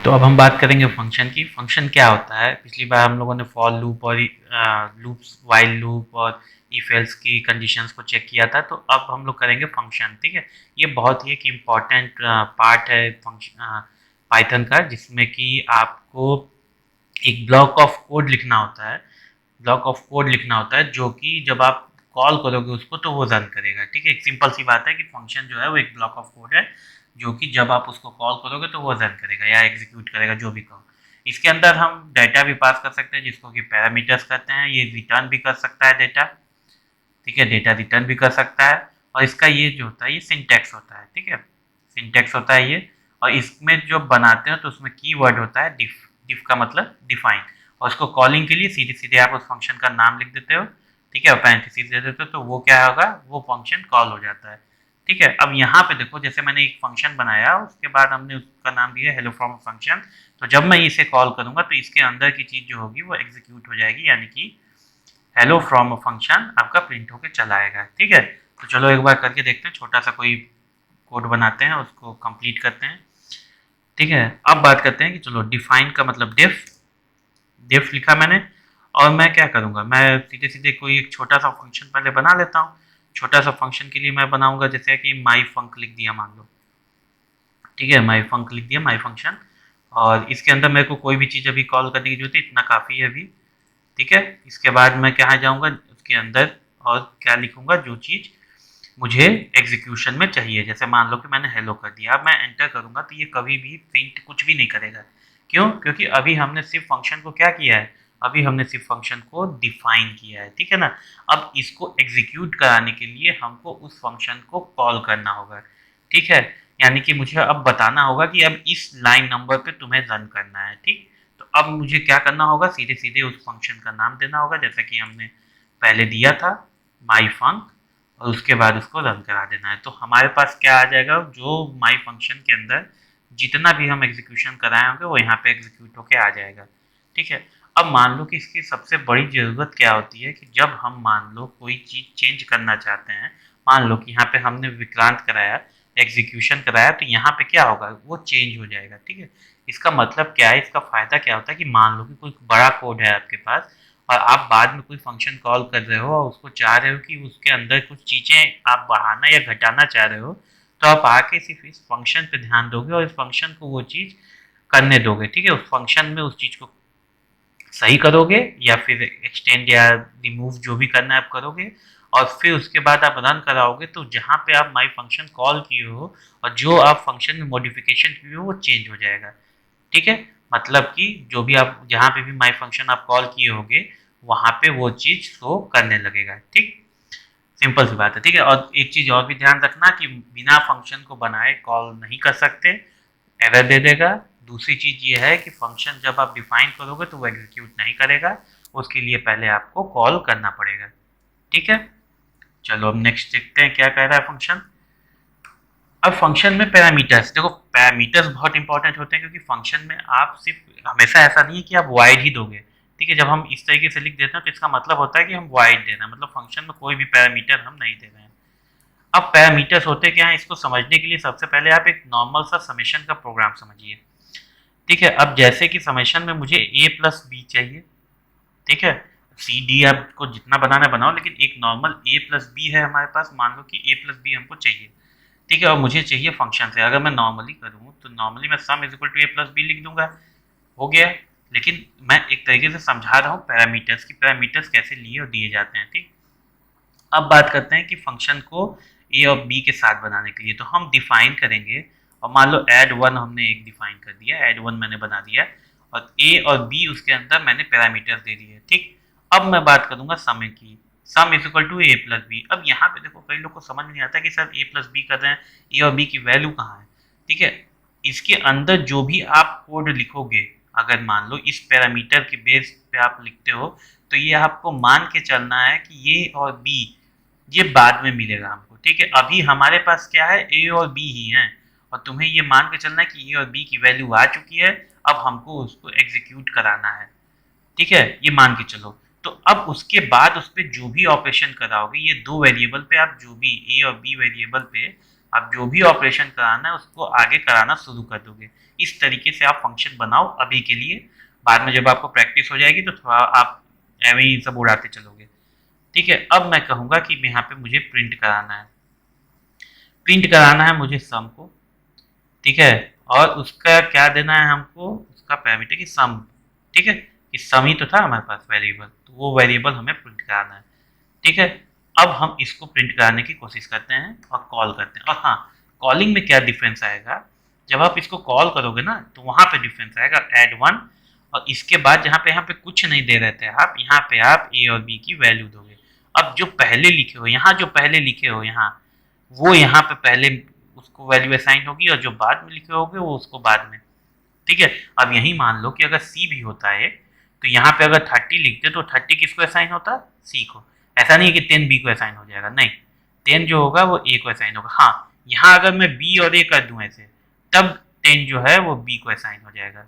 तो अब हम बात करेंगे फंक्शन की। फंक्शन क्या होता है? पिछली बार हम लोगों ने फॉर लूप और लूप्स, वाइल लूप और इफ एल्स की कंडीशंस को चेक किया था। तो अब हम लोग करेंगे फंक्शन। ठीक है, ये बहुत ही एक इम्पॉर्टेंट पार्ट है फंक्शन पाइथन का, जिसमें कि आपको एक ब्लॉक ऑफ कोड लिखना होता है। ब्लॉक ऑफ कोड लिखना होता है जो कि जब आप कॉल करोगे उसको तो वो रन करेगा। ठीक है, एक सिंपल सी बात है कि फंक्शन जो है वो एक ब्लॉक ऑफ कोड है जो कि जब आप उसको कॉल करोगे तो वो रन करेगा या एग्जीक्यूट करेगा, जो भी कहो। इसके अंदर हम डाटा भी पास कर सकते हैं जिसको कि पैरामीटर्स कहते हैं। ये रिटर्न भी कर सकता है डेटा। ठीक है, डेटा रिटर्न भी कर सकता है। और इसका ये जो होता है ये सिंटैक्स होता है। ठीक है, सिंटैक्स होता है ये। और इसमें जो बनाते हो तो उसमें कीवर्ड होता है डिफ। डिफ का मतलब डिफाइन। और उसको कॉलिंग के लिए सीधे सीधे आप उस फंक्शन का नाम लिख देते हो। ठीक है, और पैरेंथेसिस दे देते हो तो वो क्या होगा, वो फंक्शन कॉल हो जाता है। ठीक है, अब यहाँ पे देखो, जैसे मैंने एक फंक्शन बनाया, उसके बाद हमने उसका नाम दिया हेलो फ्रॉम फंक्शन। तो जब मैं इसे कॉल करूंगा तो इसके अंदर की चीज जो होगी वो एग्जीक्यूट हो जाएगी, यानी कि हेलो फ्रॉम फंक्शन आपका प्रिंट होकर चला आएगा। ठीक है, तो चलो एक बार करके देखते हैं। छोटा सा कोई कोड बनाते हैं, उसको कंप्लीट करते हैं। ठीक है, अब बात करते हैं कि चलो डिफाइन का मतलब डिफ। डिफ लिखा मैंने। और मैं क्या करूंगा, मैं सीधे सीधे कोई एक छोटा सा फंक्शन पहले बना लेता हूँ। छोटा सा फंक्शन के लिए मैं बनाऊंगा जैसे कि माई फंक लिख दिया, मान लो। ठीक है, माई फंक लिख दिया, माई फंक्शन। और इसके अंदर मेरे को कोई भी चीज़ अभी कॉल करने की जरूरत है, इतना काफ़ी है अभी। ठीक है, इसके बाद मैं कहाँ जाऊँगा उसके अंदर, और क्या लिखूंगा जो चीज़ मुझे एग्जीक्यूशन में चाहिए। जैसे मान लो कि मैंने हेलो कर दिया, अब मैं एंटर करूंगा तो ये कभी भी प्रिंट कुछ भी नहीं करेगा। क्यों? क्योंकि अभी हमने सिर्फ फंक्शन को क्या किया है, अभी हमने सिर्फ फंक्शन को डिफाइन किया है। ठीक है ना। अब इसको एग्जीक्यूट कराने के लिए हमको उस फंक्शन को कॉल करना होगा। ठीक है, यानी कि मुझे अब बताना होगा कि अब इस लाइन नंबर पे तुम्हें रन करना है। ठीक, तो अब मुझे क्या करना होगा, सीधे सीधे उस फंक्शन का नाम देना होगा जैसा कि हमने पहले दिया था, माई फंक। और उसके बाद उसको रन करा देना है। तो हमारे पास क्या आ जाएगा, जो माई फंक्शन के अंदर जितना भी हम एग्जीक्यूशन कराए होंगे वो यहाँ पे एग्जीक्यूट होके आ जाएगा। ठीक है, अब मान लो कि इसकी सबसे बड़ी ज़रूरत क्या होती है कि जब हम मान लो कोई चीज़ चेंज करना चाहते हैं। मान लो कि यहाँ पे हमने विक्रांत कराया, एग्जीक्यूशन कराया, तो यहाँ पे क्या होगा, वो चेंज हो जाएगा। ठीक है, इसका मतलब क्या है, इसका फ़ायदा क्या होता है कि मान लो कि कोई बड़ा कोड है आपके पास, और आप बाद में कोई फंक्शन कॉल कर रहे हो और उसको चाह रहे हो कि उसके अंदर कुछ चीज़ें आप बढ़ाना या घटाना चाह रहे हो, तो आप आके सिर्फ इस फंक्शन पे ध्यान दोगे और इस फंक्शन को वो चीज़ करने दोगे। ठीक है, उस फंक्शन में उस चीज़ को सही करोगे या फिर एक्सटेंड या रिमूव जो भी करना है आप करोगे। और फिर उसके बाद आप रन कराओगे तो जहाँ पे आप माई फंक्शन कॉल किए हो और जो आप फंक्शन में मॉडिफिकेशन किए हो वो चेंज हो जाएगा। ठीक है, मतलब कि जो भी आप जहाँ पे भी माई फंक्शन आप कॉल किए होगे वहाँ पे वो चीज़ शो करने लगेगा। ठीक, सिंपल सी बात है। ठीक है, और एक चीज़ और भी ध्यान रखना कि बिना फंक्शन को बनाए कॉल नहीं कर सकते, एरर दे देगा। दूसरी चीज़ ये है कि फंक्शन जब आप डिफाइन करोगे तो वो एग्जीक्यूट नहीं करेगा, उसके लिए पहले आपको कॉल करना पड़ेगा। ठीक है, चलो अब नेक्स्ट देखते हैं क्या कह रहा है फंक्शन। अब फंक्शन में पैरामीटर्स देखो, पैरामीटर्स बहुत इंपॉर्टेंट होते हैं क्योंकि फंक्शन में आप सिर्फ हमेशा ऐसा नहीं है कि आप वाइड ही दोगे। ठीक है, जब हम इस तरीके से लिख देते हैं तो इसका मतलब होता है कि हम वाइड दे रहे हैं, मतलब फंक्शन में कोई भी पैरामीटर हम नहीं दे रहे हैं। अब पैरामीटर्स होते क्या हैं, इसको समझने के लिए सबसे पहले आप एक नॉर्मल सा समेशन का प्रोग्राम समझिए। ठीक है, अब जैसे कि समेशन में मुझे ए प्लस बी चाहिए। ठीक है, सी डी आपको जितना बनाना है बनाओ, लेकिन एक नॉर्मल ए प्लस बी है हमारे पास, मान लो कि ए प्लस बी हमको चाहिए। ठीक है, और मुझे चाहिए फंक्शन से। अगर मैं नॉर्मली करूँ तो नॉर्मली मैं sum is equal to A plus B लिख दूंगा, हो गया। लेकिन मैं एक तरीके से समझा रहा हूँ पैरामीटर्स की, पैरामीटर्स कैसे लिए और दिए जाते हैं। ठीक, अब बात करते हैं कि फंक्शन को ए और बी के साथ बनाने के लिए तो हम डिफाइन करेंगे। और मान लो ऐड वन हमने एक डिफाइन कर दिया, ऐड वन मैंने बना दिया, और ए और बी उसके अंदर मैंने पैरामीटर्स दे दिए। ठीक, अब मैं बात करूंगा सम की, sum is equal to A plus B. अब यहाँ पे देखो, कई लोग को समझ में नहीं आता कि सर ए प्लस बी कर रहे हैं, ए और बी की वैल्यू कहाँ है। ठीक है, इसके अंदर जो भी आप कोड लिखोगे, अगर मान लो इस पैरामीटर के बेस पे आप लिखते हो, तो ये आपको मान के चलना है कि ये और बी ये बाद में मिलेगा हमको। ठीक है, अभी हमारे पास क्या है, ए और बी ही हैं, और तुम्हें ये मान के चलना है कि ए और बी की वैल्यू आ चुकी है, अब हमको उसको एग्जीक्यूट कराना है। ठीक है, ये मान के चलो। तो अब उसके बाद उस पर जो भी ऑपरेशन कराओगे, ये दो वेरिएबल पे आप जो भी ए और बी वेरिएबल पे आप जो भी ऑपरेशन कराना है उसको आगे कराना शुरू कर दोगे। इस तरीके से आप फंक्शन बनाओ अभी के लिए, बाद में जब आपको प्रैक्टिस हो जाएगी तो थोड़ा आप एवं ही सब उड़ाते चलोगे। ठीक है, अब मैं कहूँगा कि यहाँ पे मुझे प्रिंट कराना है, प्रिंट कराना है मुझे सम को। ठीक है, और उसका क्या देना है हमको, उसका पैरामीटर की सम। ठीक है, कि सम ही तो था हमारे पास वेरिएबल, तो वो वेरिएबल हमें प्रिंट कराना है। ठीक है, अब हम इसको प्रिंट कराने की कोशिश करते हैं और कॉल करते हैं। और हाँ, कॉलिंग में क्या डिफरेंस आएगा, जब आप इसको कॉल करोगे ना तो वहां पे डिफरेंस आएगा ऐड वन, और इसके बाद जहाँ पे यहाँ पे कुछ नहीं दे रहे थे आप, यहाँ पे आप ए और बी की वैल्यू दोगे। अब जो पहले लिखे हो यहाँ, जो पहले लिखे हो यहाँ, वो यहाँ पे पहले उसको वैल्यू असाइन होगी, और जो बाद में लिखे होगे वो उसको बाद में। ठीक है, अब यही मान लो कि अगर सी भी होता है तो यहाँ पे अगर 30 लिखते तो 30 किसको असाइन होता, सी को। ऐसा नहीं है कि 10 बी को असाइन हो जाएगा, नहीं, 10 जो होगा वो ए को असाइन होगा। हाँ, यहाँ अगर मैं बी और ए कर दूं ऐसे, तब 10 जो है वो बी को असाइन हो जाएगा।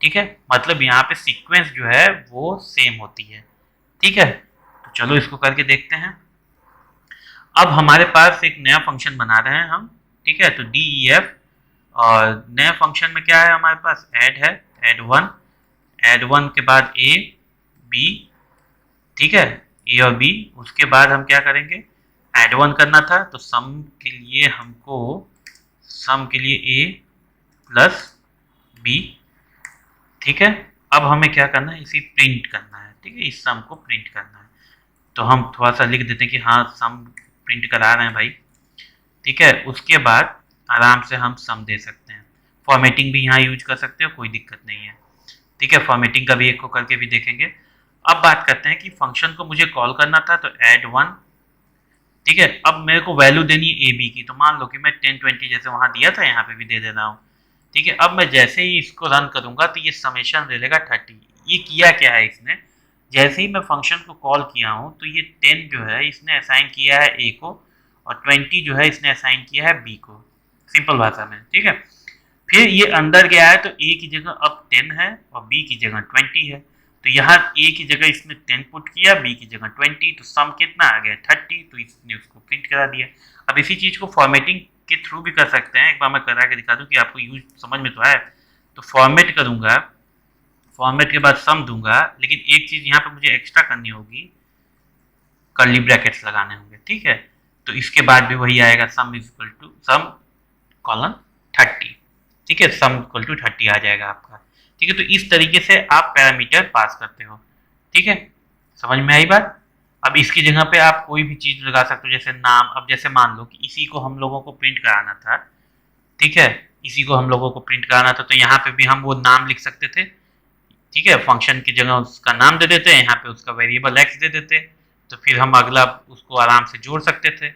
ठीक है, मतलब यहाँ पे सीक्वेंस जो है वो सेम होती है। ठीक है, तो चलो इसको करके देखते हैं। अब हमारे पास एक नया फंक्शन बना रहे हैं हम। ठीक है, तो डी ई एफ, और नए फंक्शन में क्या है हमारे पास, ऐड है, ऐड वन, ऐड वन के बाद ए बी। ठीक है, ए और बी, उसके बाद हम क्या करेंगे, ऐड वन करना था तो सम के लिए हमको, सम के लिए ए प्लस बी। ठीक है, अब हमें क्या करना है, इसी प्रिंट करना है। ठीक है, इस सम को प्रिंट करना है, तो हम थोड़ा सा लिख देते हैं कि हाँ सम प्रिंट करा रहे हैं भाई। ठीक है, उसके बाद आराम से हम सम दे सकते हैं। फॉर्मेटिंग भी यहाँ यूज कर सकते हो, कोई दिक्कत नहीं है। ठीक है, फॉर्मेटिंग का भी एक को करके भी देखेंगे। अब बात करते हैं कि फंक्शन को मुझे कॉल करना था, तो ऐड वन। ठीक है, अब मेरे को वैल्यू देनी है ए बी की, तो मान लो कि मैं 10 20 जैसे वहां दिया था यहाँ पे भी दे दे रहा हूँ। ठीक है, अब मैं जैसे ही इसको रन करूंगा तो ये समेशन दे देगा 30। ये किया क्या है इसने, जैसे ही मैं फंक्शन को कॉल किया हूँ तो ये 10 जो है इसने असाइन किया है ए को, और 20 जो है इसने असाइन किया है बी को, सिंपल भाषा में। ठीक है, फिर ये अंदर गया है तो ए की जगह अब 10 है और बी की जगह 20 है, तो यहाँ ए की जगह इसने 10 पुट किया, बी की जगह 20, तो सम कितना आ गया 30, तो इसने उसको प्रिंट करा दिया। अब इसी चीज को फॉर्मेटिंग के थ्रू भी कर सकते हैं, एक बार मैं करा के दिखा दूं कि आपको यूज समझ में तो आए। तो फॉर्मेट करूंगा, फॉर्मेट के बाद सम दूंगा, लेकिन एक चीज यहाँ पे मुझे एक्स्ट्रा करनी होगी, कर्ली ब्रैकेट्स लगाने होंगे। ठीक है, तो इसके बाद भी वही आएगा, sum is equal to sum colon 30। ठीक है, सम इक्वल टू 30 आ जाएगा आपका। ठीक है, तो इस तरीके से आप पैरामीटर पास करते हो। ठीक है, समझ में आई बात। अब इसकी जगह पे आप कोई भी चीज लगा सकते हो, जैसे नाम। अब जैसे मान लो कि इसी को हम लोगों को प्रिंट कराना था। ठीक है, इसी को हम लोगों को प्रिंट कराना था, तो यहाँ पे भी हम वो नाम लिख सकते थे। ठीक है, फंक्शन की जगह उसका नाम दे देते, यहाँ पे उसका वेरिएबल एक्स दे देते, तो फिर हम अगला उसको आराम से जोड़ सकते थे।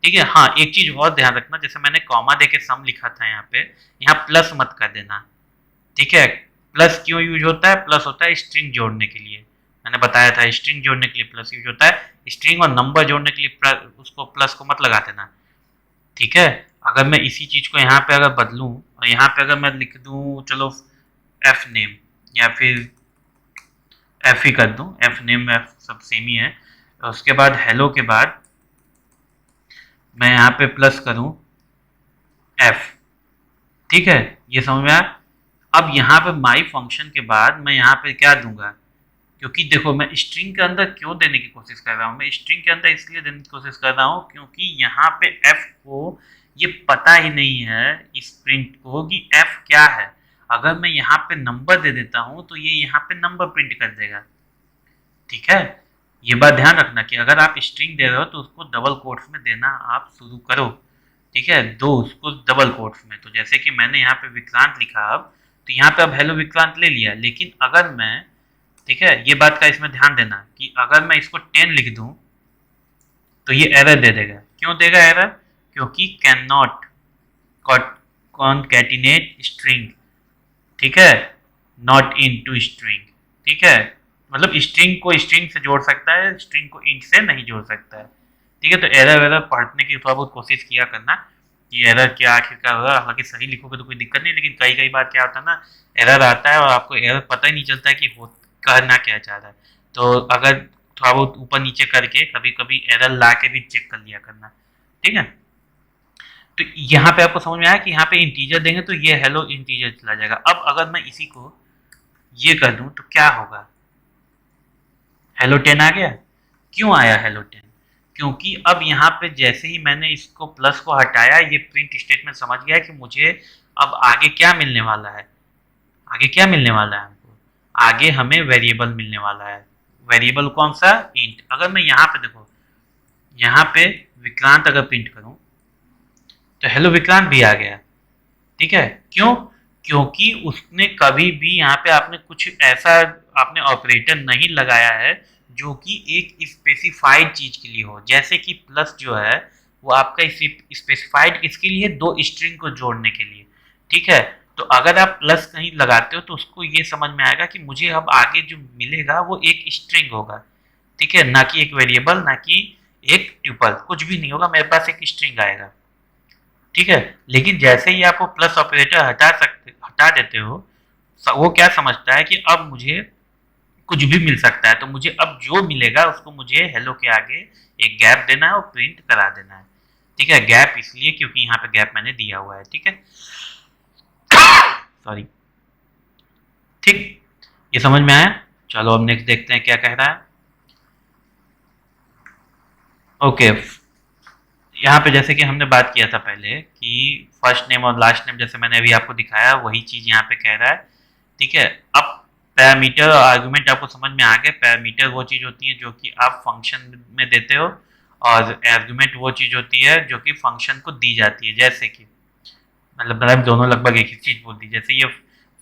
ठीक है, हाँ एक चीज और ध्यान रखना, जैसे मैंने कॉमा देके सम लिखा था यहाँ पे, यहाँ प्लस मत कर देना। ठीक है, प्लस क्यों यूज होता है, प्लस होता है स्ट्रिंग जोड़ने के लिए, मैंने बताया था स्ट्रिंग जोड़ने के लिए प्लस यूज होता है। स्ट्रिंग और नंबर जोड़ने के लिए उसको प्लस को मत लगा देना। ठीक है, अगर मैं इसी चीज को यहाँ पे अगर बदलूं, और यहाँ पे अगर मैं लिख दूं चलो एफ नेम, या फिर एफ ही कर दूं, एफ नेम एफ सब सेम ही है, और उसके बाद हेलो के बाद मैं यहाँ पे प्लस करूं एफ। ठीक है, ये समझ में आया। अब यहाँ पे माई फंक्शन के बाद मैं यहाँ पे क्या दूंगा, क्योंकि देखो मैं स्ट्रिंग के अंदर क्यों देने की कोशिश कर रहा हूँ, मैं स्ट्रिंग के अंदर इसलिए देने की कोशिश कर रहा हूँ क्योंकि यहाँ पे एफ को ये पता ही नहीं है इस प्रिंट को कि एफ क्या है। अगर मैं यहाँ पे नंबर दे देता हूँ तो ये यहाँ पे नंबर प्रिंट कर देगा। ठीक है, ये बात ध्यान रखना कि अगर आप स्ट्रिंग दे रहे हो तो उसको डबल कोट्स में देना आप शुरू करो। ठीक है, दो उसको डबल कोट्स में, तो जैसे कि मैंने यहाँ पे विक्रांत लिखा, अब तो यहाँ पे अब हेलो विक्रांत ले लिया, लेकिन अगर मैं, ठीक है ये बात का इसमें ध्यान देना कि अगर मैं इसको 10 लिख दूं तो ये एरर दे देगा। क्यों देगा एरर, क्योंकि कैन नॉट कॉन्कैटिनेट स्ट्रिंग। ठीक है, नॉट इन टू स्ट्रिंग। ठीक है, मतलब स्ट्रिंग को स्ट्रिंग से जोड़ सकता है, स्ट्रिंग को इंट से नहीं जोड़ सकता है। ठीक है, तो एरर वेरर पढ़ने की थोड़ा बहुत कोशिश किया करना कि एरर क्या आखिरकार होगा। हालांकि सही लिखोगे तो कोई दिक्कत नहीं, लेकिन कई कई बार क्या होता है ना, एरर आता है और आपको एरर पता ही नहीं चलता है कि हो करना क्या चाह रहा है। तो अगर थोड़ा बहुत ऊपर नीचे करके कभी कभी एरर ला के भी चेक कर लिया करना। ठीक है, तो यहाँ पे आपको समझ में आया कि यहाँ पे इंटीजर देंगे तो ये हेलो इंटीजर चला जाएगा। अब अगर मैं इसी को ये कर दूं तो क्या होगा, हेलो 10 आ गया। क्यों आया हेलो 10? क्योंकि अब यहाँ पे जैसे ही मैंने इसको प्लस को हटाया, ये प्रिंट स्टेटमेंट समझ गया कि मुझे अब आगे क्या मिलने वाला है। आगे क्या मिलने वाला है हमको, आगे हमें वेरिएबल मिलने वाला है। वेरिएबल कौन सा, इंट। अगर मैं यहाँ पे देखो, यहाँ पे विक्रांत अगर प्रिंट करूं तो हेलो विक्रांत भी आ गया। ठीक है, क्यों? क्योंकि उसने कभी भी यहाँ पे आपने कुछ ऐसा आपने ऑपरेटर नहीं लगाया है जो कि एक स्पेसिफाइड चीज के लिए हो। जैसे कि प्लस जो है वो आपका स्पेसिफाइड किसके लिए, दो स्ट्रिंग को जोड़ने के लिए। ठीक है, तो अगर आप प्लस कहीं लगाते हो तो उसको ये समझ में आएगा कि मुझे अब आगे जो मिलेगा वो एक स्ट्रिंग होगा। ठीक है, ना कि एक वेरिएबल, ना कि एक ट्यूपल, कुछ भी नहीं होगा, मेरे पास एक स्ट्रिंग आएगा। ठीक है, लेकिन जैसे ही आप वो प्लस ऑपरेटर हटा देते हो, वो क्या समझता है कि अब मुझे कुछ भी मिल सकता है, तो मुझे अब जो मिलेगा उसको मुझे हेलो के आगे एक गैप देना है और प्रिंट करा देना है। ठीक है, गैप इसलिए क्योंकि यहाँ पे गैप मैंने दिया हुआ है। ठीक है, सॉरी। ठीक, ये समझ में आया। चलो अब नेक्स्ट देखते हैं क्या कह रहा है। ओके, यहाँ पे जैसे कि हमने बात किया था पहले कि फर्स्ट नेम और लास्ट नेम, जैसे मैंने अभी आपको दिखाया, वही चीज यहाँ पे कह रहा है। ठीक है, अब पैरामीटर और आर्गुमेंट आपको समझ में आ गए। पैरामीटर वो चीज होती है जो कि आप फंक्शन में देते हो, और आर्गुमेंट वो चीज होती है जो कि फंक्शन को दी जाती है। जैसे कि मतलब दोनों लगभग एक ही चीज बोलती है। जैसे ये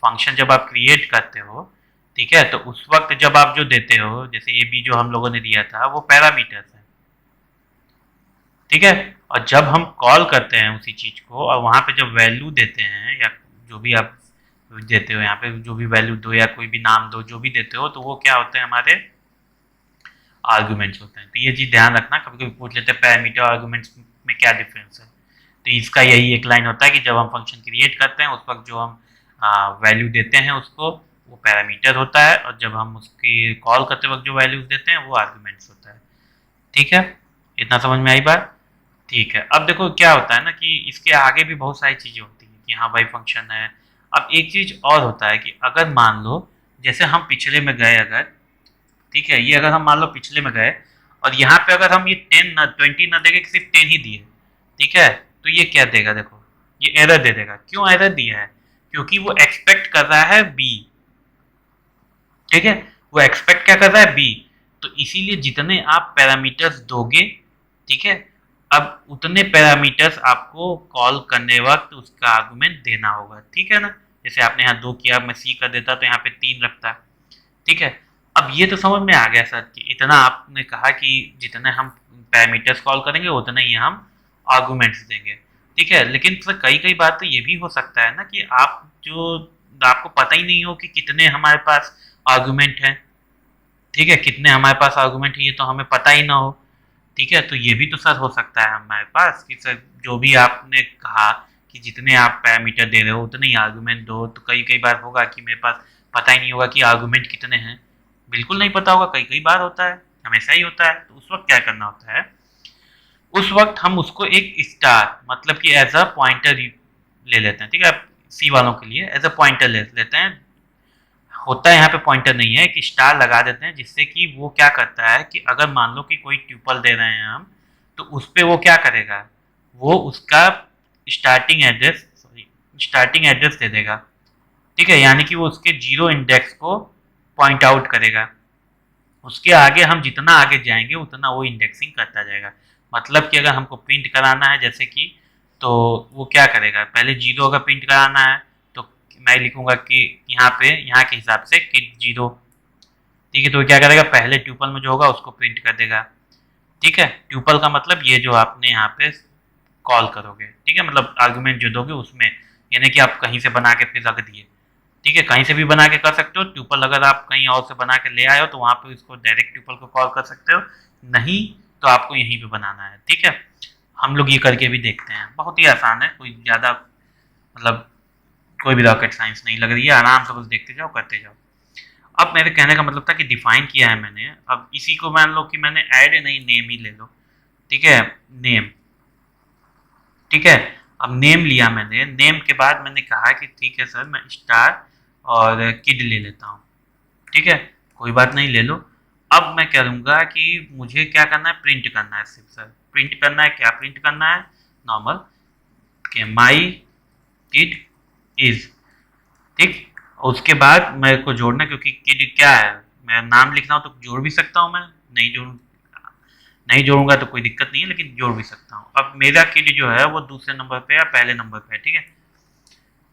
फंक्शन जब आप क्रिएट करते हो, ठीक है, तो उस वक्त जब आप जो देते हो, जैसे ये बी जो हम लोगों ने दिया था वो पैरामीटर्स है। ठीक है, और जब हम कॉल करते हैं उसी चीज को और वहां पे जब वैल्यू देते हैं या जो भी आप देते हो, यहाँ पे जो भी वैल्यू दो या कोई भी नाम दो, जो भी देते हो, तो वो क्या होते हैं, हमारे आर्गुमेंट्स होते हैं। तो ये चीज ध्यान रखना, कभी कभी पूछ लेते हैं पैरामीटर आर्गुमेंट्स में क्या डिफरेंस है। तो इसका यही एक लाइन होता है कि जब हम फंक्शन क्रिएट करते हैं उस वक्त जो हम वैल्यू देते हैं उसको, वो पैरामीटर होता है, और जब हम उसकी कॉल करते वक्त जो वैल्यूज देते हैं वो आर्गुमेंट्स होता है। ठीक है, इतना समझ में आई बात। ठीक है, अब देखो क्या होता है ना कि इसके आगे भी बहुत सारी चीजें होती हैं कि हाँ भाई फंक्शन है। अब एक चीज और होता है कि अगर मान लो जैसे हम पिछले में गए अगर, ठीक है, ये अगर हम मान लो पिछले में गए और यहाँ पे अगर हम ये 10 ना 20 ना देके सिर्फ 10 ही दिए, ठीक है, तो ये क्या देगा, देखो ये एरर दे देगा। क्यों एरर दिया है, क्योंकि वो एक्सपेक्ट कर रहा है बी। ठीक है, वो एक्सपेक्ट क्या कर रहा है, बी। तो इसीलिए जितने आप पैरामीटर्स दोगे, ठीक है, अब उतने पैरामीटर्स आपको कॉल करने वक्त उसका आर्गुमेंट देना होगा। ठीक है ना, जैसे आपने यहाँ 2 किया, मैं सी कर देता तो यहाँ पे 3 रखता। ठीक है, अब ये तो समझ में आ गया सर कि इतना आपने कहा कि जितने हम पैरामीटर्स कॉल करेंगे उतने ही हम आर्गुमेंट्स देंगे। ठीक है, लेकिन सर कई कई बार तो ये भी हो सकता है ना कि आप जो आपको पता ही नहीं हो कि कितने हमारे पास आर्गुमेंट हैं। ठीक है, कितने हमारे पास आर्गुमेंट है ये तो हमें पता ही ना हो। ठीक है, तो ये भी तो सर हो सकता है हमारे पास कि सर जो भी आपने कहा कि जितने आप पैरामीटर दे रहे हो उतने ही आर्गुमेंट दो, तो कई कई बार होगा कि मेरे पास पता ही नहीं होगा कि आर्गुमेंट कितने हैं। बिल्कुल नहीं पता होगा, कई कई बार होता है, हमेशा ही होता है। तो उस वक्त क्या करना होता है, उस वक्त हम उसको एक स्टार मतलब कि एज अ पॉइंटर ले लेते हैं। ठीक है, सी वालों के लिए एज अ पॉइंटर ले लेते हैं। होता है यहाँ पे पॉइंटर नहीं है, एक स्टार लगा देते हैं जिससे कि वो क्या करता है कि अगर मान लो कि कोई ट्यूपल दे रहे हैं हम, तो उस पर वो क्या करेगा, वो उसका स्टार्टिंग एड्रेस दे देगा। ठीक है, यानी कि वो उसके जीरो इंडेक्स को पॉइंट आउट करेगा। उसके आगे हम जितना आगे जाएंगे उतना वो इंडेक्सिंग करता जाएगा। मतलब कि अगर हमको प्रिंट कराना है जैसे कि, तो वो क्या करेगा, पहले जीरो अगर प्रिंट कराना है तो मैं लिखूंगा कि यहाँ पे यहाँ के हिसाब से कि जीरो। ठीक है, तो क्या करेगा, पहले ट्यूपल में जो होगा उसको प्रिंट कर देगा। ठीक है, ट्यूपल का मतलब ये जो आपने यहाँ पे कॉल करोगे, ठीक है, मतलब आर्गुमेंट जो दोगे उसमें, यानी कि आप कहीं से बना के फिर रख दिए। ठीक है, कहीं से भी बना के कर सकते हो ट्यूपल, अगर आप कहीं और से बना के ले आए हो तो वहां पे इसको डायरेक्ट ट्यूपल को कॉल कर सकते हो, नहीं तो आपको यहीं पे बनाना है। ठीक है, हम लोग ये करके भी देखते हैं, बहुत ही आसान है, कोई ज़्यादा मतलब कोई भी रॉकेट साइंस नहीं लग रही है, आराम से बस देखते जाओ करते जाओ। अब मेरे कहने का मतलब था कि डिफाइन किया है मैंने, अब इसी को मान लो कि मैंने ऐड नहीं नेम ही ले लो। ठीक है, नेम। ठीक है, अब नेम लिया मैंने, नेम के बाद मैंने कहा कि ठीक है सर मैं स्टार और किड ले लेता हूँ, ठीक है कोई बात नहीं ले लो। अब मैं करूँगा कि मुझे क्या करना है, प्रिंट करना है सिर्फ सर, प्रिंट करना है, क्या प्रिंट करना है, नॉर्मल कि माई किड इज, ठीक। उसके बाद मेरे को जोड़ना, क्योंकि किड क्या है, मैं नाम लिख रहा हूँ तो जोड़ भी सकता हूँ मैं, नहीं जोड़ नहीं जोड़ूंगा तो कोई दिक्कत नहीं है, लेकिन जोड़ भी सकता हूँ। अब मेरा किड जो है वो दूसरे नंबर पे या पहले नंबर पे है, ठीक है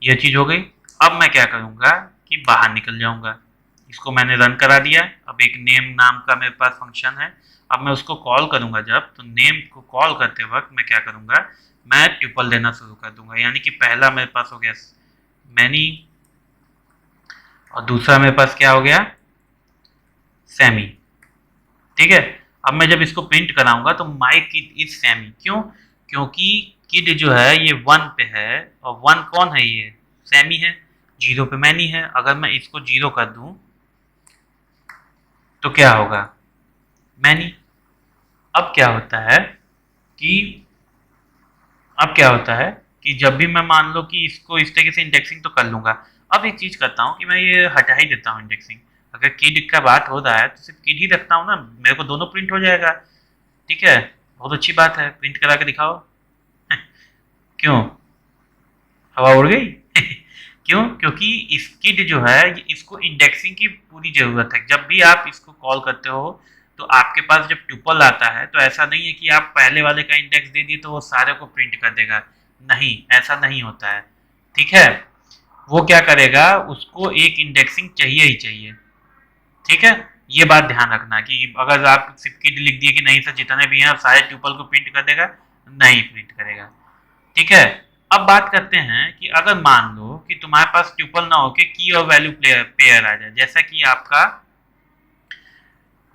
ये चीज़ हो गई। अब मैं क्या करूँगा कि बाहर निकल जाऊँगा, इसको मैंने रन करा दिया। अब एक नेम नाम का मेरे पास फंक्शन है, अब मैं उसको कॉल करूँगा जब, तो नेम को कॉल करते वक्त मैं क्या करूँगा, मैं ट्यूपल देना शुरू कर दूंगा, यानी कि पहला मेरे पास हो गया मैनी और दूसरा मेरे पास क्या हो गया, सैमी, ठीक है। अब मैं जब इसको प्रिंट कराऊंगा तो माई किड इज सैमी, क्यों, क्योंकि किड जो है ये 1 पे है और 1 कौन है, ये सैमी है, 0 पे मैनी है। अगर मैं इसको 0 कर दूं तो क्या होगा, मैनी। अब क्या होता है कि अब क्या होता है कि जब भी मैं मान लो कि इसको इस तरीके से इंडेक्सिंग तो कर लूंगा। अब एक चीज करता हूँ कि मैं ये हटा ही देता हूँ इंडेक्सिंग, अगर किड का बात हो रहा है तो सिर्फ किड ही रखता हूँ ना, मेरे को दोनों प्रिंट हो जाएगा, ठीक है बहुत अच्छी बात है, प्रिंट करा के दिखाओ। क्यों, हवा उड़ गई। क्यों, क्योंकि इस किड जो है इसको इंडेक्सिंग की पूरी जरूरत है, जब भी आप इसको कॉल करते हो तो आपके पास जब ट्यूपल आता है तो ऐसा नहीं है कि आप पहले वाले का इंडेक्स दे दिए तो वो सारे को प्रिंट कर देगा, नहीं ऐसा नहीं होता है, ठीक है। वो क्या करेगा, उसको एक इंडेक्सिंग चाहिए ही चाहिए, ठीक है। ये बात ध्यान रखना कि अगर आप सिर्फ किड लिख दिए कि नहीं सर जितने भी हैं सारे ट्यूपल को प्रिंट कर देगा, नहीं प्रिंट करेगा, ठीक है। अब बात करते हैं कि अगर मान लो कि तुम्हारे पास ट्यूपल ना हो के की और वैल्यू पेयर आ जाए,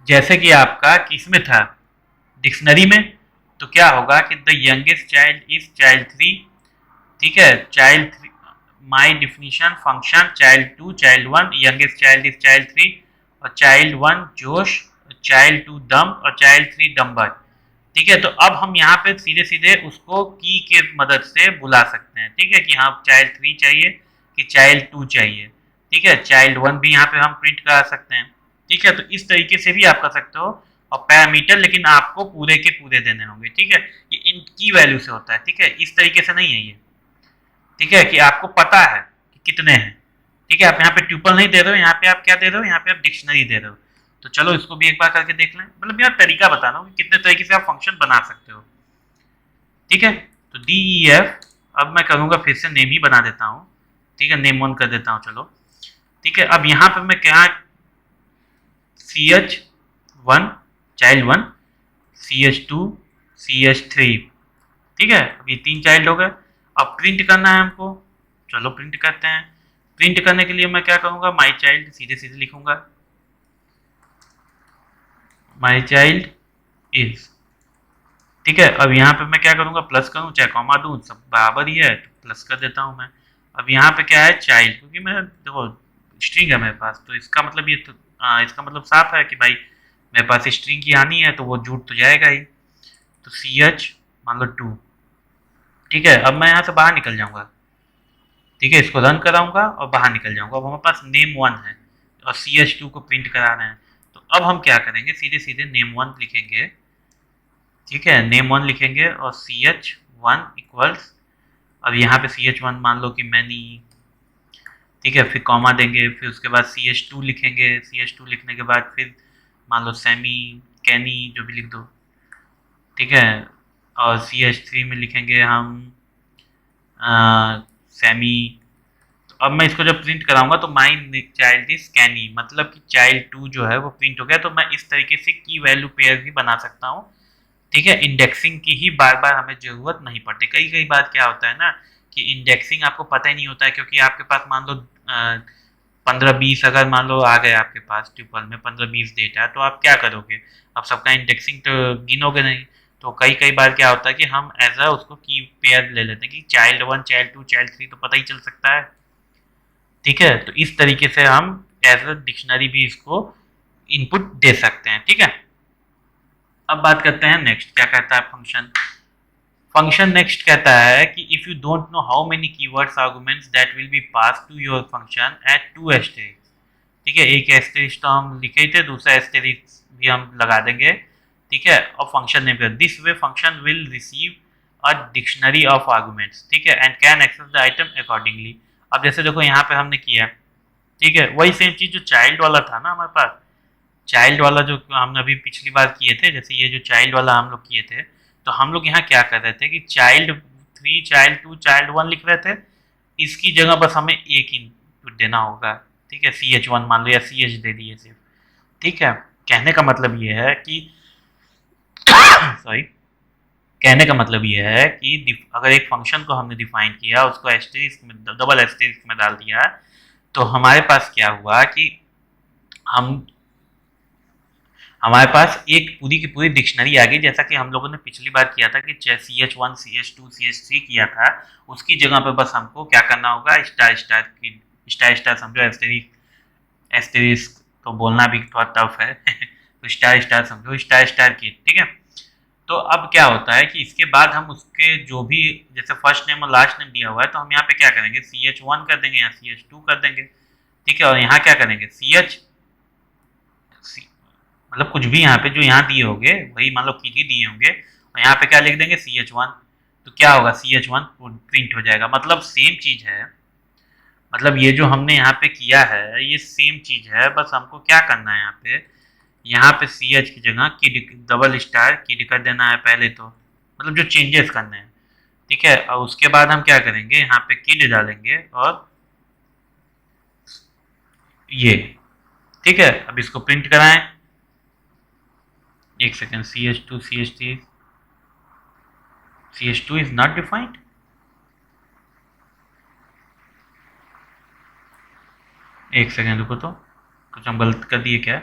जैसे कि आपका किसमें था, डिक्शनरी में, तो क्या होगा कि the youngest child is child 3, ठीक है, child 3 my definition function child 2 child 1 youngest child is child 3 और चाइल्ड 1 जोश, चाइल्ड 2 डम और चाइल्ड 3 डम्बर, ठीक है। तो अब हम यहाँ पे सीधे सीधे उसको की के मदद से बुला सकते हैं, ठीक है कि हाँ चाइल्ड 3 चाहिए कि चाइल्ड 2 चाहिए, ठीक है, चाइल्ड 1 भी यहाँ पे हम प्रिंट करा सकते हैं, ठीक है। तो इस तरीके से भी आप कर सकते हो, और पैरामीटर लेकिन आपको पूरे के पूरे देने होंगे, ठीक है, ये इनकी वैल्यू से होता है, ठीक है, इस तरीके से नहीं है ये, ठीक है कि आपको पता है कि कितने हैं, ठीक है। आप यहाँ पे ट्यूपल नहीं दे रहे हो, यहाँ पे आप क्या दे रहे हो, यहाँ पे आप डिक्शनरी दे रहे हो। तो चलो इसको भी एक बार करके देख लें, मतलब मेरा तरीका बता रहा हूँ कि कितने तरीके से आप फंक्शन बना सकते हो, ठीक है। तो डी ई एफ, अब मैं करूँगा फिर से नेम ही बना देता हूँ, ठीक है, नेम 1 कर देता हूँ चलो, ठीक है। अब यहाँ पे मैं क्या, C H 1 child 1 C H 2 C H 3, ठीक है, अब ये 3 चाइल्ड हो गए। अब प्रिंट करना है हमको, चलो प्रिंट करते हैं। प्रिंट करने के लिए मैं क्या करूँगा, माई चाइल्ड सीधे सीधे लिखूंगा, माई चाइल्ड इज, ठीक है। अब यहाँ पे मैं क्या करूँगा, प्लस करूँ चाहे कॉमा दूँ सब बराबर ही है, तो प्लस कर देता हूँ मैं। अब यहाँ पे क्या है, चाइल्ड, क्योंकि मैं देखो स्ट्रिंग है मेरे पास, तो इसका मतलब ये तो इसका मतलब साफ है कि भाई मेरे पास स्ट्रिंग की आनी है तो वो जुट तो जाएगा ही। तो सी एच मान लो 2, ठीक है। अब मैं यहाँ से बाहर निकल जाऊँगा, ठीक है, इसको रन कराऊंगा और बाहर निकल जाऊँगा। अब हमारे पास नेम 1 है और सी एच 2 को प्रिंट करा रहे हैं, तो अब हम क्या करेंगे, सीधे सीधे नेम 1 लिखेंगे, ठीक है, नेम 1 लिखेंगे और सी एच 1 इक्वल्स, अब यहाँ पे सी एच 1 मान लो कि मैनी, ठीक है, फिर कॉमा देंगे, फिर उसके बाद सी एच 2 लिखेंगे, सी एच 2 लिखने के बाद फिर मान लो सेमी कैनी जो भी लिख दो, ठीक है, और सी एच 3 में लिखेंगे हम सेमी। तो अब मैं इसको जब प्रिंट कराऊंगा तो माई चाइल्ड इज कैनी, मतलब कि चाइल्ड 2 जो है वो प्रिंट हो गया। तो मैं इस तरीके से की वैल्यू पेयर भी बना सकता हूँ, ठीक है। इंडेक्सिंग की ही बार बार हमें जरूरत नहीं पड़ती, कई कई बार क्या होता है ना कि इंडेक्सिंग आपको पता ही नहीं होता है, क्योंकि आपके पास मान लो 15-20 अगर मान लो आ गए आपके पास ट्यूपल में 15-20 डेटा, तो आप क्या करोगे, आप सबका इंडेक्सिंग तो गिनोगे नहीं। तो कई कई बार क्या होता है कि हम एज अ उसको की पेयर ले लेते हैं कि चाइल्ड 1 चाइल्ड 2 चाइल्ड 3 तो पता ही चल सकता है, ठीक है। तो इस तरीके से हम एज अ डिक्शनरी भी इसको इनपुट दे सकते हैं, ठीक है। अब बात करते हैं नेक्स्ट क्या कहता है फंक्शन। फंक्शन नेक्स्ट कहता है कि if you don't know how many keywords arguments that will be pass to your function add two asterisks. ठीक है, एक एस्टेरिक्स तो हम लिखे ही थे, दूसरा एस्टेरिक्स भी हम लगा देंगे। ठीक है, और फंक्शन नेम पे this way function will receive a dictionary of arguments. ठीक है, and can access the item accordingly. अब जैसे देखो यहाँ पे हमने किया, ठीक है, वही सेम चीज जो चाइल्ड वाला था ना हमारे पास, चाइल्ड वाला जो हमने अभी पिछली बार किए थे, जैसे ये जो चाइल्ड वाला हम लोग किए थे, तो हम लोग यहाँ क्या कर रहे थे कि चाइल्ड 3 चाइल्ड 2 चाइल्ड 1 लिख रहे थे। इसकी जगह बस हमें एक इनपुट देना होगा। ठीक है, CH1 मान लो या CH दे दिए सिर्फ। ठीक है, कहने का मतलब ये है कि सॉरी, कहने का मतलब ये है कि अगर एक फंक्शन को हमने डिफाइन किया, उसको एस्टेरिस्क में, डबल एस्टेरिस्क में डाल दिया, तो हमारे पास क्या हुआ कि हमारे पास एक पूरी की पूरी डिक्शनरी आ गई, जैसा कि हम लोगों ने पिछली बार किया था कि CH1 CH2 CH3 किया था। उसकी जगह पे बस हमको क्या करना होगा, स्टार स्टार की स्टार स्टार समझो, एस्टेरिस्क तो बोलना भी थोड़ा टफ है तो स्टार स्टार समझो, स्टार स्टार की। ठीक है, तो अब क्या होता है कि इसके बाद हम उसके जो भी, जैसे फर्स्ट नेम और लास्ट नेम दिया हुआ है, तो हम यहाँ पे क्या करेंगे, CH1 कर देंगे या CH2 कर देंगे। ठीक है, और यहाँ क्या करेंगे, मतलब कुछ भी यहाँ पे जो यहाँ दिए होंगे वही मान लो की ही दिए होंगे, और यहाँ पे क्या लिख देंगे CH1। तो क्या होगा, CH1 प्रिंट हो जाएगा। मतलब सेम चीज है, मतलब ये जो हमने यहाँ पे किया है ये सेम चीज है, बस हमको क्या करना है, यहाँ पे CH की जगह की डबल स्टार की कर देना है पहले तो, मतलब जो चेंजेस करने हैं। ठीक है, और उसके बाद हम क्या करेंगे, यहाँ पे किड डालेंगे और ये। ठीक है, अब इसको प्रिंट कराएं, एक second, CH2 CH3 CH2 is not defined. एक सेकेंड रुको, तो कुछ हम गलत कर दिए क्या,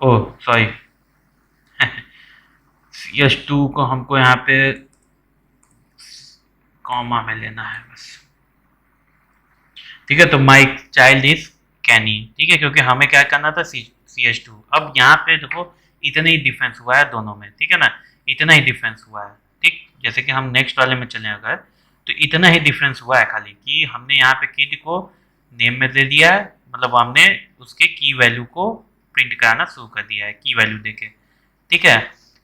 ओह सॉरी CH2 को हमको यहाँ पे कॉमा में लेना है बस। ठीक है, तो माई चाइल्ड इज कैनी। ठीक है, क्योंकि हमें क्या करना था, CH2। अब यहाँ पे देखो इतना ही डिफरेंस हुआ है दोनों में। ठीक है ना, इतना ही डिफरेंस हुआ है। ठीक, जैसे कि हम नेक्स्ट वाले में चले अगर, तो इतना ही डिफरेंस हुआ है खाली कि हमने यहाँ पे किड को नेम में दे दिया है, मतलब हमने उसके की वैल्यू को प्रिंट कराना शुरू कर दिया है की वैल्यू देके। ठीक है,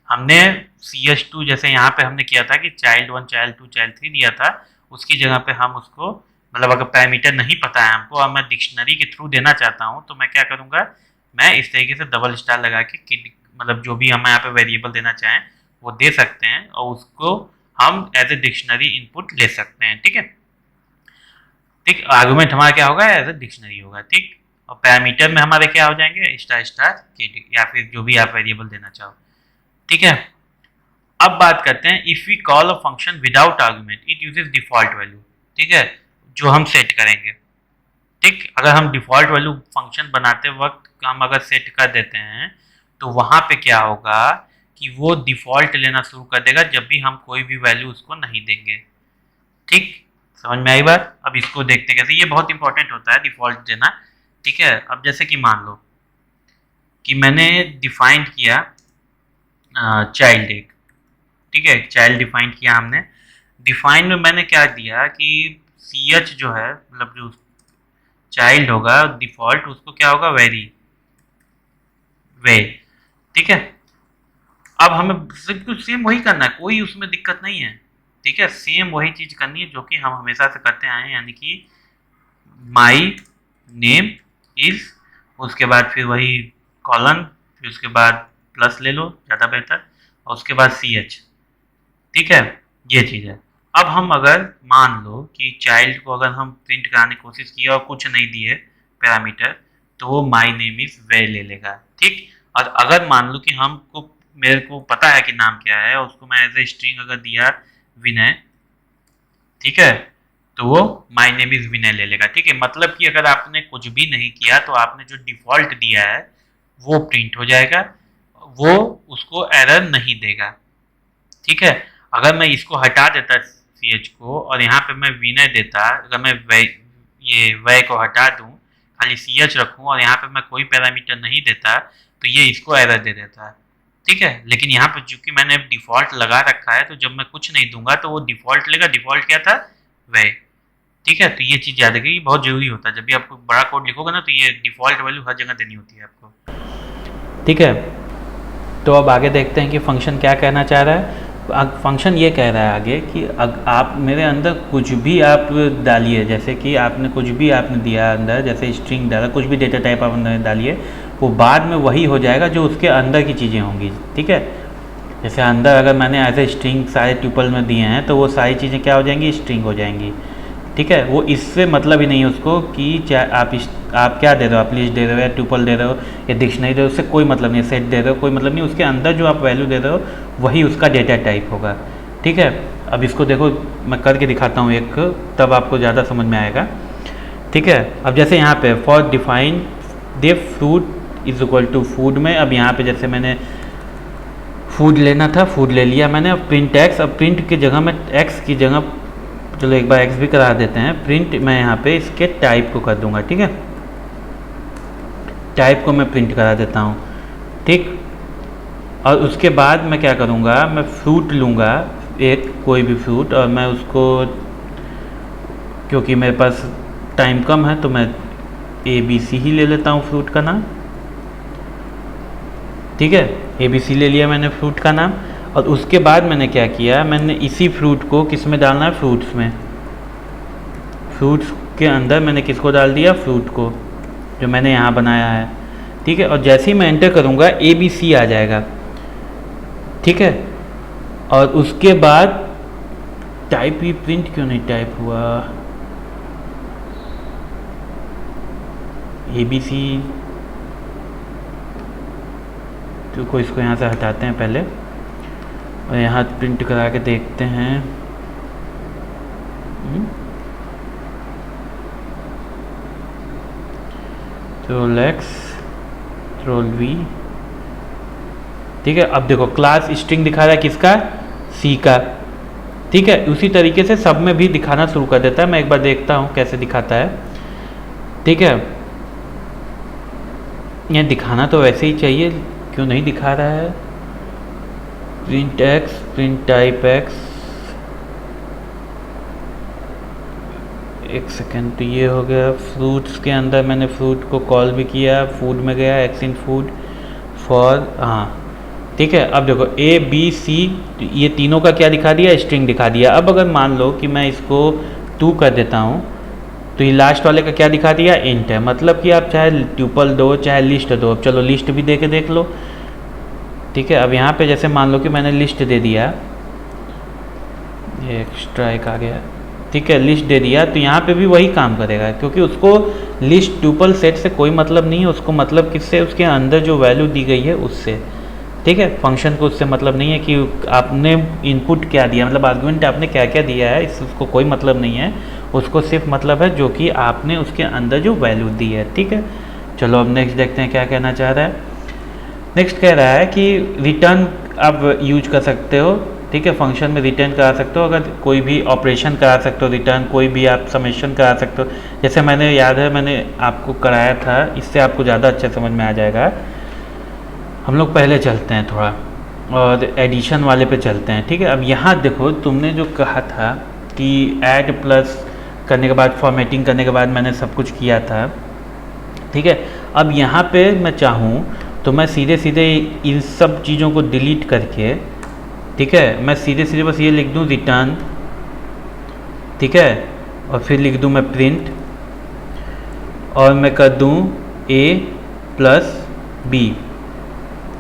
हमने CH2 जैसे यहाँ पे हमने किया था कि चाइल्ड 1 चाइल्ड 2 चाइल्ड 3 दिया था, उसकी जगह पे हम उसको, मतलब अगर पैरामीटर नहीं पता है हमको और मैं डिक्शनरी के थ्रू देना चाहता हूँ, तो मैं क्या करूँगा, मैं इस तरीके से डबल स्टार लगा के किड, मतलब जो भी हम यहाँ पे वेरिएबल देना चाहें वो दे सकते हैं, और उसको हम एज ए डिक्शनरी इनपुट ले सकते हैं। ठीक है, ठीक, आर्गुमेंट हमारा क्या होगा, एज ए डिक्शनरी होगा। ठीक, और पैरामीटर में हमारे क्या हो जाएंगे, स्टार स्टार किड, या फिर जो भी आप वेरिएबल देना चाहो। ठीक है, अब बात करते हैं, if we call a function without argument it uses default value. ठीक है, जो हम सेट करेंगे। ठीक, अगर हम डिफॉल्ट वैल्यू फंक्शन बनाते वक्त हम अगर सेट कर देते हैं, तो वहां पे क्या होगा कि वो डिफॉल्ट लेना शुरू कर देगा जब भी हम कोई भी वैल्यू उसको नहीं देंगे। ठीक, समझ में आई बात। अब इसको देखते हैं कैसे, ये बहुत इंपॉर्टेंट होता है डिफॉल्ट देना। ठीक है, अब जैसे कि मान लो कि मैंने डिफाइंड किया चाइल्ड एक। ठीक है, चाइल्ड डिफाइन किया हमने, डिफाइन में मैंने क्या दिया कि CH जो है, मतलब जो चाइल्ड होगा डिफॉल्ट, उसको क्या होगा, वेरी वे। ठीक है, अब हमें सब कुछ सेम वही करना है, कोई उसमें दिक्कत नहीं है। ठीक है, सेम वही चीज करनी है जो कि हम हमेशा से करते आए हैं, यानी कि माई नेम इज, उसके बाद फिर वही कॉलन, फिर उसके बाद प्लस ले लो ज़्यादा बेहतर, और उसके बाद CH। ठीक है, ये चीज़ है। अब हम अगर मान लो कि चाइल्ड को अगर हम प्रिंट कराने की कोशिश की और कुछ नहीं दिए पैरामीटर, तो वो माई नेम इज वे ले लेगा। ठीक, और अगर मान लो कि हमको, मेरे को पता है कि नाम क्या है, उसको मैं एज ए स्ट्रिंग अगर दिया विनय, ठीक है, तो वो माई नेम इज विनय ले लेगा। ठीक है, मतलब कि अगर आपने कुछ भी नहीं किया तो आपने जो डिफॉल्ट दिया है वो प्रिंट हो जाएगा, वो उसको एरर नहीं देगा। ठीक है, अगर मैं इसको हटा देता CH को और यहाँ पे मैं विनय देता, अगर मैं ये वय को हटा दूं, खाली CH रखूं और यहाँ पे मैं कोई पैरामीटर नहीं देता, तो ये इसको एरर दे देता है। ठीक है। लेकिन यहाँ पे चूंकि मैंने डिफ़ॉल्ट लगा रखा है, तो जब मैं कुछ नहीं दूँगा तो वो डिफ़ॉल्ट लेगा। डिफ़ॉल्ट क्या था? वह। ठीक है, तो ये चीज़ याद रखिए, ये बहुत ज़रूरी होता है। जब भी आप कोई बड़ा कोड लिखोगे ना, तो ये डिफ़ॉल्ट वैल्यू हर जगह देनी होती है आपको। ठीक है, तो अब आगे देखते हैं कि फ़ंक्शन क्या कहना चाह रहा है। फ़ंक्शन ये कह रहा है आगे कि आप मेरे अंदर कुछ भी आप डालिए, जैसे कि आपने कुछ भी आपने दिया अंदर, जैसे स्ट्रिंग डाला, कुछ भी डेटा टाइप आप अंदर डालिए, वो बाद में वही हो जाएगा जो उसके अंदर की चीज़ें होंगी। ठीक है, जैसे अंदर अगर मैंने ऐसे स्ट्रिंग सारे ट्यूपल में दिए हैं, तो वो सारी चीज़ें क्या हो जाएंगी? स्ट्रिंग हो जाएंगी। ठीक है, वो इससे मतलब ही नहीं है उसको कि चाहे आप क्या दे रहे हो, आप लिस्ट दे रहे हो या ट्यूपल दे रहे हो या डिक्शनरी दे रहे हो, उससे कोई मतलब नहीं। सेट दे रहे हो, कोई मतलब नहीं। उसके अंदर जो आप वैल्यू दे रहे हो वही उसका डेटा टाइप होगा। ठीक है, अब इसको देखो, मैं करके दिखाता हूँ एक, तब आपको ज़्यादा समझ में आएगा। ठीक है, अब जैसे यहाँ पे for define the fruit is equal to food में, अब यहाँ पे जैसे मैंने फूड लेना था, फूड ले लिया मैंने। अब प्रिंट एक्स, अब प्रिंट की जगह मैं एक्स की जगह, चलो एक बार एक्स भी करा देते हैं प्रिंट, मैं यहाँ पे इसके टाइप को कर दूंगा। ठीक है, टाइप को मैं प्रिंट करा देता हूँ। ठीक, और उसके बाद मैं क्या करूँगा, मैं फ्रूट लूँगा, एक कोई भी फ्रूट, और मैं उसको, क्योंकि मेरे पास टाइम कम है तो मैं ABC ही ले लेता हूँ फ्रूट का नाम। ठीक है, ABC ले लिया मैंने फ्रूट का नाम। और उसके बाद मैंने क्या किया, मैंने इसी फ्रूट को किस में डालना है? फ्रूट्स में। फ्रूट्स के अंदर मैंने किसको डाल दिया? फ्रूट को, जो मैंने यहाँ बनाया है। ठीक है, और जैसे ही मैं एंटर करूँगा ABC आ जाएगा। ठीक है, और उसके बाद टाइप ही प्रिंट क्यों नहीं टाइप हुआ? ABC, तो इसको यहाँ से हटाते हैं पहले, और यहाँ प्रिंट करा के देखते हैं। Roll X, roll V. ठीक है, अब देखो क्लास स्ट्रिंग दिखा रहा है किसका? सी का। ठीक है, उसी तरीके से सब में भी दिखाना शुरू कर देता है। मैं एक बार देखता हूँ कैसे दिखाता है। ठीक है, ये दिखाना तो वैसे ही चाहिए, क्यों नहीं दिखा रहा है? Print x, print type x, एक सेकेंड, तो ये हो गया। फ्रूट्स के अंदर मैंने फ्रूट को कॉल भी किया, फूड में गया, एक्स इन फूड फॉर, हाँ ठीक है। अब देखो ABC, ये तीनों का क्या दिखा दिया? स्ट्रिंग दिखा दिया। अब अगर मान लो कि मैं इसको 2 कर देता हूँ, तो ये लास्ट वाले का क्या दिखा दिया? इंट है। मतलब कि आप चाहे ट्यूपल दो चाहे लिस्ट दो। अब चलो लिस्ट भी दे के देख लो। ठीक है, अब यहाँ पे जैसे मान लो कि मैंने लिस्ट दे दिया, ये एक्स्ट्रा एक आ गया। ठीक है, लिस्ट दे दिया, तो यहाँ पे भी वही काम करेगा, क्योंकि उसको लिस्ट ट्यूपल सेट से कोई मतलब नहीं है। उसको मतलब किससे? उसके अंदर जो वैल्यू दी गई है उससे। ठीक है, फंक्शन को उससे मतलब नहीं है कि आपने इनपुट क्या दिया, मतलब आर्गुमेंट आपने क्या क्या दिया है, इससे उसको कोई मतलब नहीं है। उसको सिर्फ मतलब है जो कि आपने उसके अंदर जो वैल्यू दी है। ठीक है, चलो अब नेक्स्ट देखते हैं क्या कहना चाह रहा है। नेक्स्ट कह रहा है कि रिटर्न आप यूज कर सकते हो। ठीक है, फंक्शन में रिटर्न करा सकते हो, अगर कोई भी ऑपरेशन करा सकते हो, रिटर्न कोई भी आप समेशन करा सकते हो। जैसे मैंने याद है मैंने आपको कराया था, इससे आपको ज़्यादा अच्छा समझ में आ जाएगा। हम लोग पहले चलते हैं थोड़ा और एडिशन वाले पे चलते हैं। ठीक है, अब यहाँ देखो तुमने जो कहा था कि ऐड प्लस करने के बाद, फॉर्मेटिंग करने के बाद मैंने सब कुछ किया था। ठीक है, अब यहाँ पे मैं चाहूँ तो मैं सीधे सीधे इन सब चीज़ों को डिलीट करके, ठीक है, मैं सीधे सीधे बस ये लिख दूँ रिटर्न। ठीक है, और फिर लिख दूँ मैं प्रिंट, और मैं कर दूँ A प्लस B।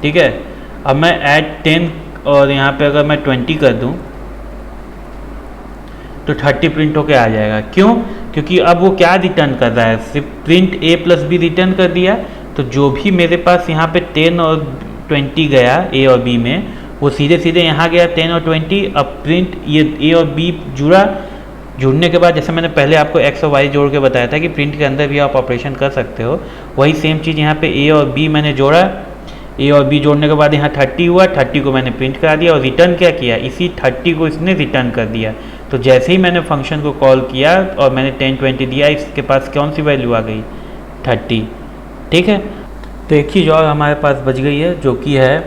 ठीक है, अब मैं ऐड 10 और यहाँ पे अगर मैं 20 कर दूँ तो 30 प्रिंट होके आ जाएगा। क्यों? क्योंकि अब वो क्या रिटर्न कर रहा है? सिर्फ print A plus B return कर दिया। तो जो भी मेरे पास यहाँ पे 10 और 20 गया A और B में, वो सीधे सीधे यहाँ गया 10 और 20। अब प्रिंट ये A और B जुड़ा, जुड़ने के बाद जैसे मैंने पहले आपको x और y जोड़ के बताया था कि प्रिंट के अंदर भी आप ऑपरेशन कर सकते हो, वही सेम चीज़ यहाँ पे A और B मैंने जोड़ा। A और B जोड़ने के बाद यहाँ 30 हुआ, 30 को मैंने प्रिंट करा दिया, और रिटर्न क्या किया? इसी 30 को इसने रिटर्न कर दिया। तो जैसे ही मैंने फंक्शन को कॉल किया और मैंने 10 20 दिया, इसके पास कौन सी वैल्यू आ गई? 30। ठीक है, तो एक चीज़ और हमारे पास बच गई है, जो कि है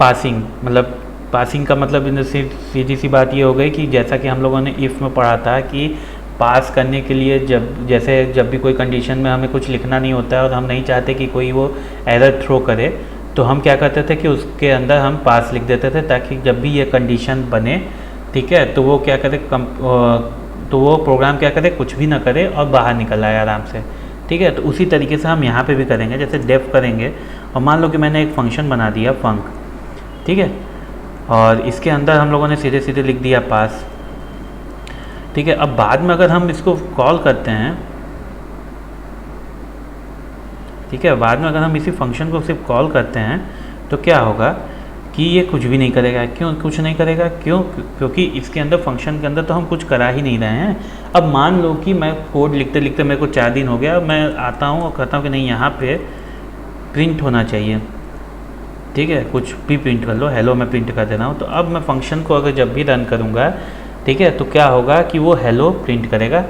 पासिंग, मतलब पासिंग का मतलब इन सीधी सी बात ये हो गई कि जैसा कि हम लोगों ने इफ़ में पढ़ा था कि पास करने के लिए जब भी कोई कंडीशन में हमें कुछ लिखना नहीं होता है और हम नहीं चाहते कि कोई वो एरर थ्रो करे, तो हम क्या करते थे कि उसके अंदर हम पास लिख देते थे, ताकि जब भी ये कंडीशन बने, ठीक है, तो वो क्या करे, तो वो प्रोग्राम क्या करे, कुछ भी ना करे और बाहर निकल आए आराम से, ठीक है। तो उसी तरीके से हम यहाँ पे भी करेंगे, जैसे डेफ करेंगे और मान लो कि मैंने एक फंक्शन बना दिया फंक, ठीक है, और इसके अंदर हम लोगों ने सीधे सीधे लिख दिया पास, ठीक है। अब बाद में अगर हम इसको कॉल करते हैं, ठीक है, बाद में अगर हम इसी फंक्शन को सिर्फ कॉल करते हैं तो क्या होगा कि ये कुछ भी नहीं करेगा। क्यों कुछ नहीं करेगा? क्योंकि इसके अंदर फंक्शन के अंदर तो हम कुछ करा ही नहीं रहे हैं। अब मान लो कि मैं कोड लिखते लिखते मेरे को 4 दिन हो गया, मैं आता हूँ और कहता हूँ कि नहीं यहाँ पे प्रिंट होना चाहिए, ठीक है, कुछ भी प्रिंट कर लो, हेलो मैं प्रिंट कर दे रहा हूँ। तो अब मैं फंक्शन को अगर जब भी रन करूँगा, ठीक है, तो क्या होगा कि वो हेलो प्रिंट करेगा,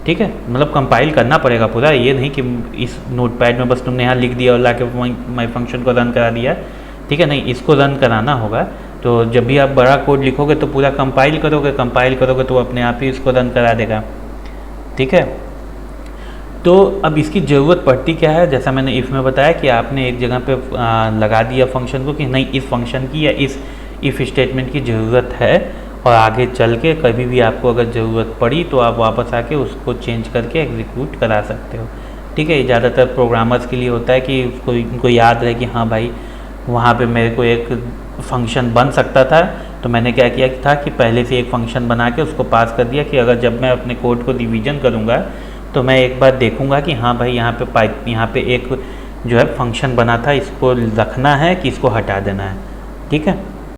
ठीक है। मतलब कंपाइल करना पड़ेगा पूरा, ये नहीं कि इस नोटपैड में बस तुमने यहाँ लिख दिया और लाके माई फंक्शन को रन करा दिया, ठीक है, नहीं, इसको रन कराना होगा। तो जब भी आप बड़ा कोड लिखोगे तो पूरा कंपाइल करोगे तो अपने आप ही इसको रन करा देगा, ठीक है। तो अब इसकी ज़रूरत पड़ती क्या है, जैसा मैंने इफ़ में बताया कि आपने एक जगह पे लगा दिया फंक्शन को कि नहीं इस फंक्शन की या इस इफ़ स्टेटमेंट की ज़रूरत है, और आगे चल के कभी भी आपको अगर ज़रूरत पड़ी तो आप वापस आके उसको चेंज करके एग्जीक्यूट करा सकते हो, ठीक है। ये ज़्यादातर प्रोग्रामर्स के लिए होता है कि उनको याद है कि हाँ भाई वहाँ पे मेरे को एक फंक्शन बन सकता था, तो मैंने क्या किया था कि पहले से एक फ़ंक्शन बना के उसको पास कर दिया कि अगर जब मैं अपने कोड को रिवीजन करूँगा तो मैं एक बार देखूँगा कि हाँ भाई यहाँ पे एक जो है फंक्शन बना था, इसको रखना है कि इसको हटा देना है, ठीक है।